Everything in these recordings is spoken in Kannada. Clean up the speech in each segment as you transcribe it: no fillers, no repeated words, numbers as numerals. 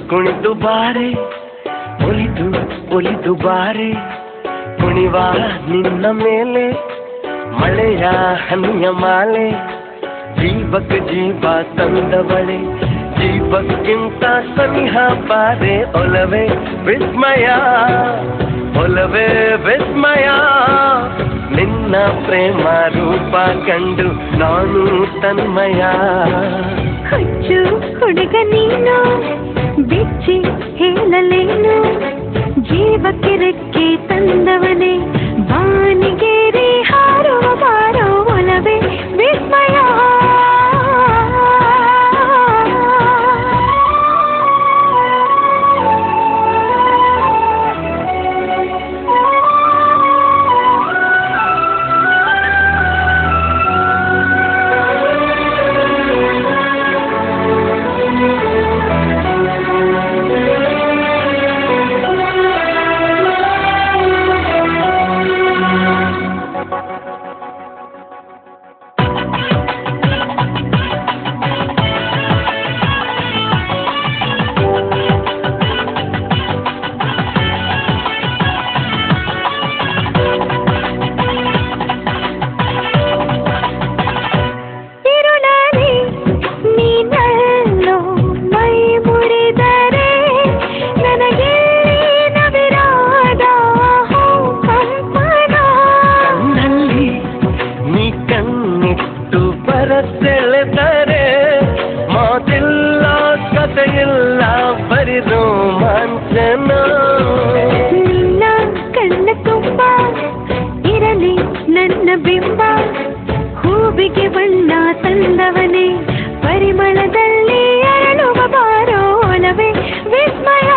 ಕುಣಿದು ಬಾರೆ ಒಲಿದು ಒಲಿದು ಬಾರೆ ಕುಣಿವ ನಿನ್ನ ಮೇಲೆ ಮಳೆಯ ಹನಿಯ ಮಾಲೆ ಜೀವಕ್ಕೆ ಜೀವ ತಂದವಳೆ ಜೀವಕ್ಕಿಂತ ಸನಿಹ ಬಾರೆ ಒಲವೇ ವಿಸ್ಮಯ ಒಲವೇ ವಿಸ್ಮಯ ನಿನ್ನ ಪ್ರೇಮ ರೂಪ ಕಂಡು ನಾನು ತನ್ಮಯ ಹುಚ್ಚು ಹುಡುಗ ನೀನು ಬಿಚ್ಚಿ ಹೇಳಲೇನು ಜೀವಕ್ಕೆ ರೆಕ್ಕೆ ತಂದವನೇ ಬಾನಿಗೇರಿ ಹಾರುವ ಬಾರೋ ಒಲವೇ ವಿಸ್ಮಯ ಸೆಳೆದರೆ ಮಾತಿಲ್ಲ ಕಥೆಯಿಲ್ಲ ಬರಿ ರೋಮಾಂಚನ ನಿನ್ನ ಕಣ್ಣ ತುಂಬ ಇರಲಿ ನನ್ನ ಬಿಂಬ ಹೂವಿಗೆ ಬಣ್ಣ ತಂದವನೇ ಪರಿಮಳದಲ್ಲಿ ಅರಳುವ ಬಾರೋ ಒಲವೇ ವಿಸ್ಮಯ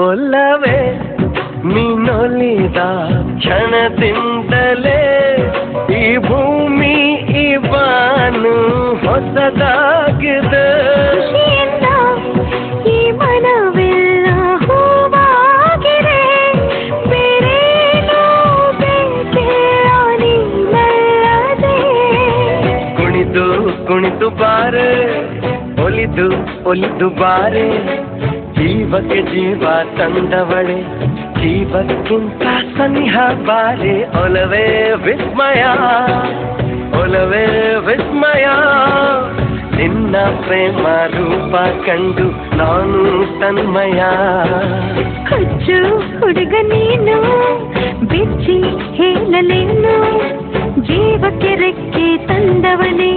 ಒಲವೇ ನೀನೊಲಿದ ಕ್ಷಣದಿಂದಲೇ ಈ ಭೂಮಿ ಈ ಬಾನು ಹೊಸದಾಗಿದೆ ಈ ಮನವೆಲ್ಲ ಹೂವಾಗಿದೆ ಬೇರೇನೋ ಬೇಕಿಲ್ಲ ನೀನಲ್ಲದೆ ಕುಣಿದು ಕುಣಿದು ಬಾರೆ ಒಲಿದು ಒಲಿದು ಬಾರೆ ಜೀವಕ್ಕೆ ಜೀವ ತಂದವಳೆ ಜೀವಕ್ಕಿಂತ ಸನಿಹ ಬಾರೆ ಒಲವೇ ವಿಸ್ಮಯ ಒಲವೇ ವಿಸ್ಮಯ ನಿನ್ನ ಪ್ರೇಮ ರೂಪ ಕಂಡು ನಾನು ತನ್ಮಯ ಹುಚ್ಚು ಹುಡುಗ ನೀನು ಬಿಚ್ಚಿ ಹೇಳಲೇನು ಜೀವಕ್ಕೆ ರೆಕ್ಕೆ ತಂದವನೇ